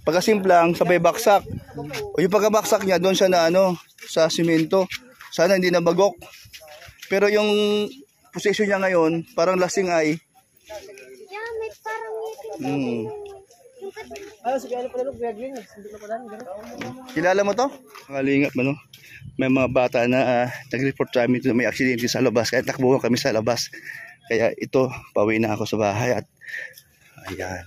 Pagkasimplang sabay baksak. O yung pagkabaksak niya doon siya na sa simento. Sana hindi na bagok. Pero yung position niya ngayon parang lasing ay. Yeah, may parang Kilala mo to? Kalingap ano? May mga bata na nag-report sa amin na may aksidente sa labas. Kaya takbuhan kami sa labas. Kaya ito, pauwi na ako sa bahay at ayan.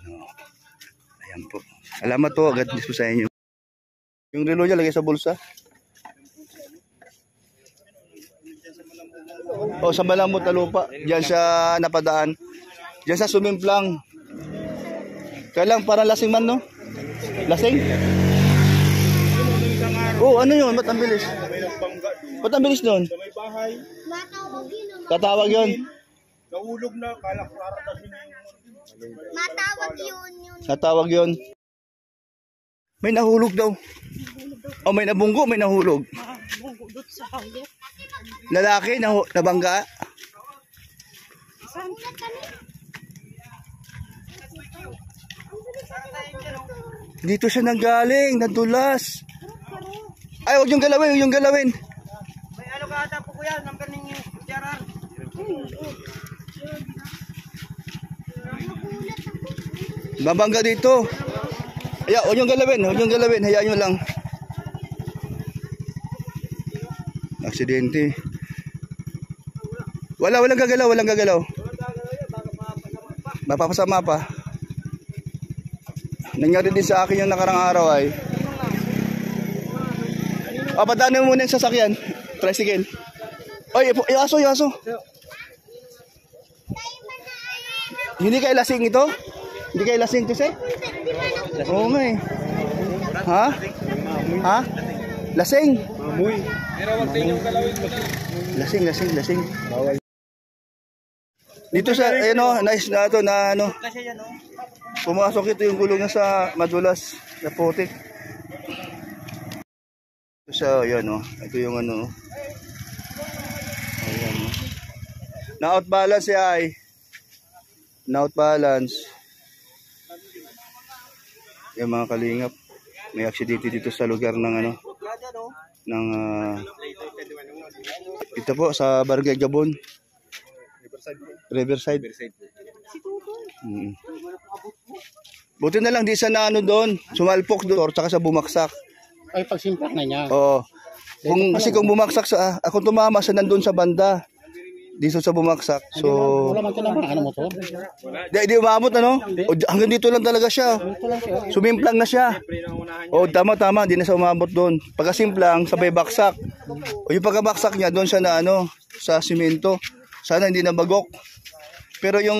Ayan po. Salamat po agad po sa inyo. Yung relo niya lagay sa bulsa. O sa malambot na lupa. Diyan siya napadaan. Diyan sa sumimplang. Kaya lang parang lasing man no? Lasing? Oh, ano yun? Ba't ang bilis? Ba't ang bilis doon? Katawag yun. Nahulog na, kalak-karat na matawag yun. Natawag yun. May nahulog daw. Oh, may nabunggo, may nahulog. Lalaki, nabangga. Dito siya nanggaling, nadulas. Ay, huwag yung galawin, huwag yung galawin. May ano ka ata po kuya, number ninyo, Gerard. Babangga dito. Ay, huwag yung galawin, hayaan nyo lang. Aksidente. Walang gagalaw. Mapapasama pa. Nangyari din sa akin yung nakarang araw ay. Padaanin mo muna yung sasakyan. Tricycle. Oy, yung aso. Hindi kayo lasing ito? Hindi kayo lasing kasi? Oo nga eh. Ha? Lasing? Mamoy. Pero wag tayong galawin. Lasing. Dito sa, nice na ito na Kasi yan pumasok ito yung gulong niya sa madulas na putik. So, yan ito yung ayan na-outbalance siya ay. Na-outbalance. Yung mga kalingap. May aksidente dito sa lugar ng ito po sa Barangay Gabon. Riverside. Buti na lang di sa doon. Sumalpok doon tsaka sa bumaksak. Ay, pagsimplak na niya. Oo. Kung bumaksak kung tumama siya nandun sa banda. Dito sa bumaksak. So, wala man tinama motor. Di umabot hanggang dito lang talaga siya. Sumimplang na siya. Tama, di na siya umabot doon. Pagkasimplang sabay baksak. O yung pagkabaksak niya doon siya na sa simento. Sana hindi na bagok. Pero yung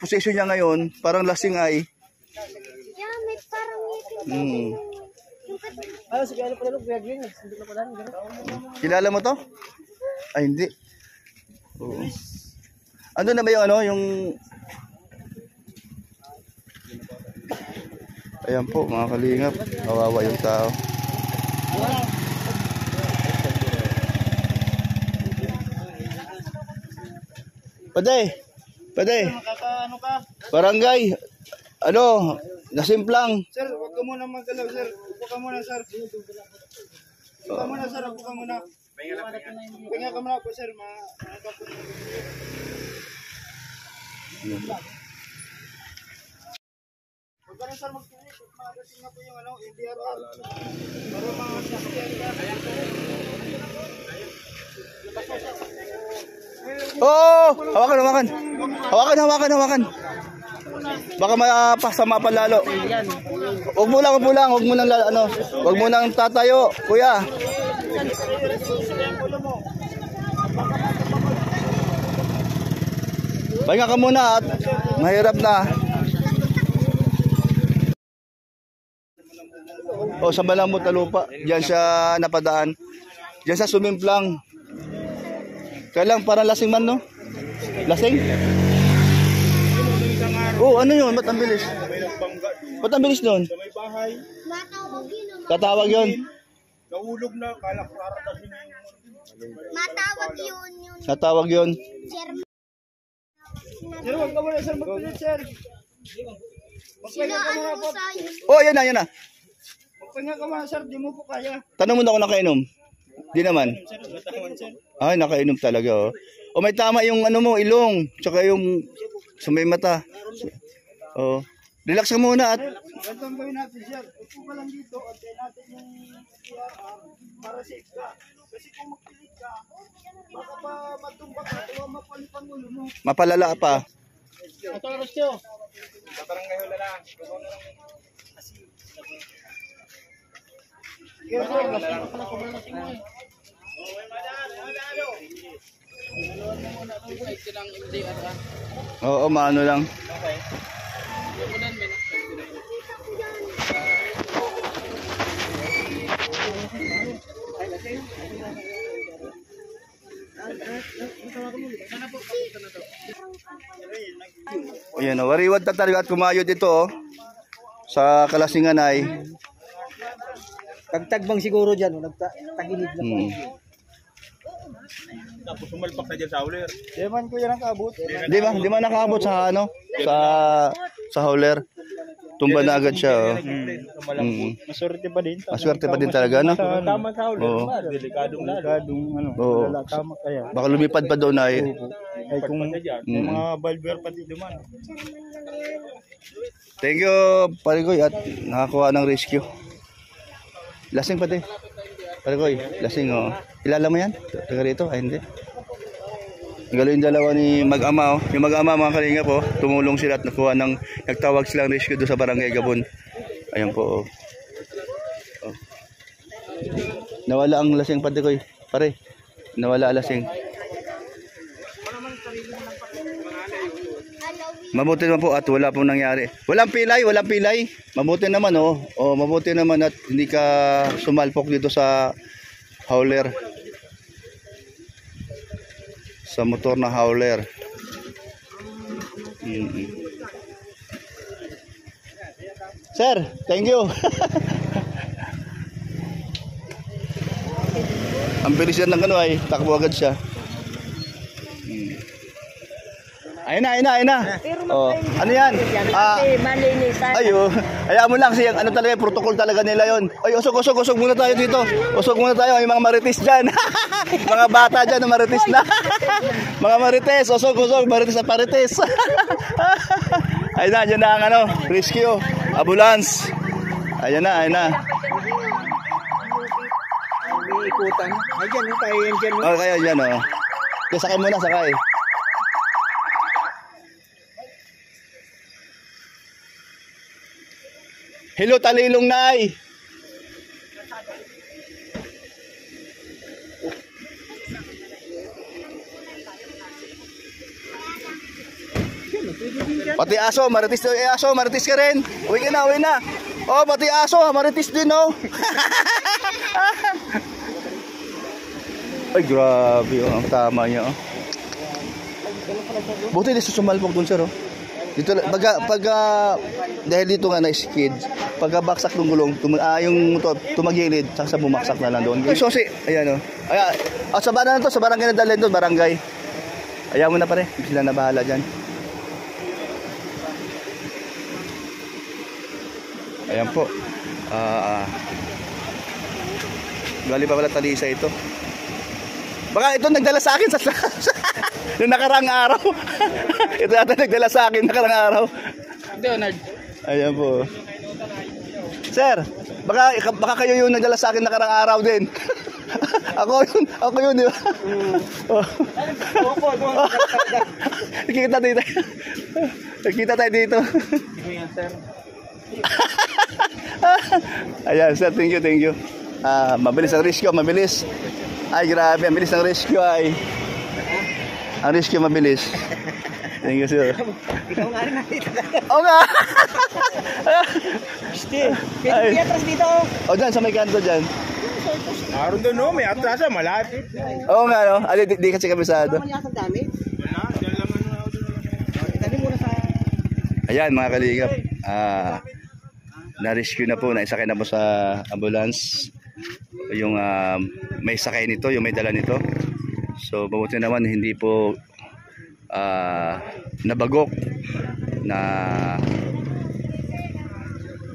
position niya ngayon parang lasing ay. Yeah, may parang Kilala mo to? Ay, hindi. Oo. Ano na ba yung ayan po mga kalingap, kawawa yung tao. Paday. Barangay. Nasimplang. Sir, huwag ka muna magalaw, sir. Upo ka muna, sir. Upo ka muna, sir. Pahinga ka muna po, sir. Huwag ka na, sir. Magasin na po yung NDRR. Para mga sasakyan ka. Hawakan. Baka mapasama pa lalo. Huwag mo lang tatayo, kuya. Pahinga ka muna at mahirap na. Sa malambot na lupa. Diyan siya napadaan. Diyan sa sumimplang. Kaya lang parang lasing man no? Lasing? Oh, ano yun? Ba't ang bilis? Ba't ang bilis doon? Sa may bahay. Katawag yun. Nahulog na, kalak-karat na matawag yun. Natawag yun. Sir, wag ka muna, sir. Magpilit, sir. Sila ano sa Oh, ayan na, ayan na. Magpahinga ka muna, sir. Di mo po kaya. Tanong mo na ako nakainom. Di naman. Sir, batawan, sir. Ay, nakainom talaga, oh. O may tama yung ano mo, ilong. Tsaka yung sa may mata. Oh. Relax ka muna at Ganito ang gawin natin, sir. Upo ka lang dito at tayo natin yung PRR para safe ka. Kasi kung magpilit ka, baka pa matumba ka o mapalipang ulo mo. mapalala pa. Ito ang restyo. Kaya sir, Oo, maano lang. Ayan, oh, wariwad na talaga at kumayod ito, oh. Sa Kalasingan ay. tagtagbang siguro dyan, nagtagilid lang. Hmm. Tapos sumalpak na dyan sa hauler. Di man ko yan ang kaabot. Di ba nakaabot sa ano? Sa hauler. Tumba na agad siya, oh. Maswerte pa din. Maswerte pa din talaga, no? Tama sa hauler. Oo. Delikadong lalo. Kadong ano, Oo. tama kaya. Baka lumipad pa doon ay. Ay kung may Mm. mga valver pati duman. Thank you, Parigoy, at nakakuha ng rescue. Lasing pati. Parigoy, lasing, oh. Kilala mo yan? Taga rito? Ay, hindi. Galo yung dalawa ni mag-ama, oh. Yung mag-ama, mga kalinga po, tumulong sila at nakuha ng, nagtawag silang rescue doon sa Barangay Gabon. Ayan po, oh. Oh. Nawala ang lasing, Parigoy. Pare, nawala ang lasing. Mabuti naman po at wala pong nangyari. Walang pilay, walang pilay. Mabuti naman, oh. Oh, mabuti naman at hindi ka sumalpok dito sa hauler. Sa motor na hauler. Sir, thank you. Ang bilis yan ng ano ay, takbo agad siya. Ayun na. Oh, ano yan? Ayo, hayaan mo lang kasi ano talaga, protocol talaga nila yon. Ay, usog muna tayo dito. Usog muna tayo, may mga marites dyan. Mga bata dyan, marites na. Mga marites, usog, marites na parites. Ayun na ang ano, rescue, ambulance. Ayun na. May ikutan. Ay dyan, tayo yan dyan. Oh, kaya dyan, oh. Okay, sakay muna, sakay. Hello, talilong nay. Pati aso, maritis ka rin. Uwi na. Oh, pati aso, maritis din, oh. Ay, grabe, oh. Ang tama niya, oh. Buti di sumalpok dun, sir, oh. Dito, dahil dito nga na-skid, pagka baksak ng gulong, yung tumagilid, saka bumaksak na lang doon. Yung sosi, ayan, oh. Ayan, sa barangay na dalhin doon, barangay. Ayaw mo na pare, sila na bahala dyan. Ayan po. Gali pa pala talisa ito. Baka ito nagdala sa akin sa noong nakaraang araw. Ito ata nagdala sa akin nakaraang araw. Leonard. Ayan po. Sir, baka kayo yung nagdala sa akin nakaraang araw din. Ako yun, di ba? Kita tayo dito. Ayan, sir, thank you. Mabilis ang rescue, mabilis. Ay, grabe, ang bilis ng rescue ay. Ang rescue mabilis. Thank you, sir. Ikaw nga rin nakita. Oo nga. Pwede atras dito. O, dyan, sa may kanto dyan. Naroon doon, no? May atrasa, malapit. Oo nga, no? Ali, di kasi kabisado. Ang dami. Diyan lang ano. Dali muna sa... Ayan, mga kalingap. Na-rescue na po, naisakay na po sa ambulance. Yung may sakay nito, yung may dala nito. So, mabuti naman, hindi po nabagok na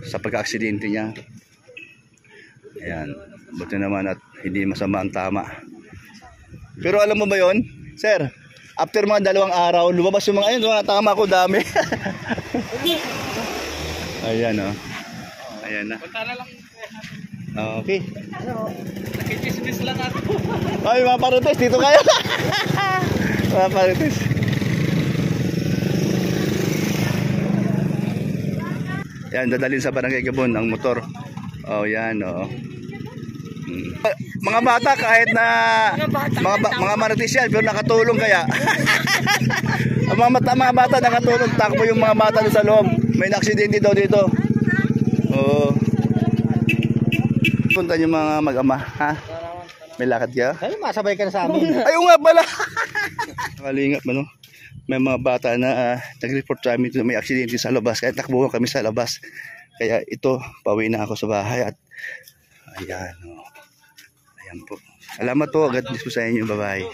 sa pagka-aksidente niya. Ayan, buti naman at hindi masama ang tama. Pero alam mo ba yon, sir? After mga 2 araw, lumabas yung mga, ayun, mga tama ko, dami. Ayan, oh. Ayan na. Punta na lang. Okay. Nakichismis lang ako. Ay, mga parites, dito kayo. Mga parites. Yan, dadalhin sa Barangay Gabon ang motor. Oh, yan, oh. Mga bata kahit na mga marites yan, pero nakatulong kaya. Ang mga bata nakatulong, takbo yung mga bata doon sa loob. May na-aksidente daw dito. Oo. Punta yung mga mag-ama, ha? May lakad ka? Ay, masabay ka na sa amin. Ayaw nga pala. Kalingap, ano? May mga bata na nag-report sa amin na may aksidente sa labas. Kaya takbo kami sa labas. Kaya ito, pauwi na ako sa bahay. At ayan, oh. Ayan po. Salamat po. God bless po sa inyo. Bye-bye.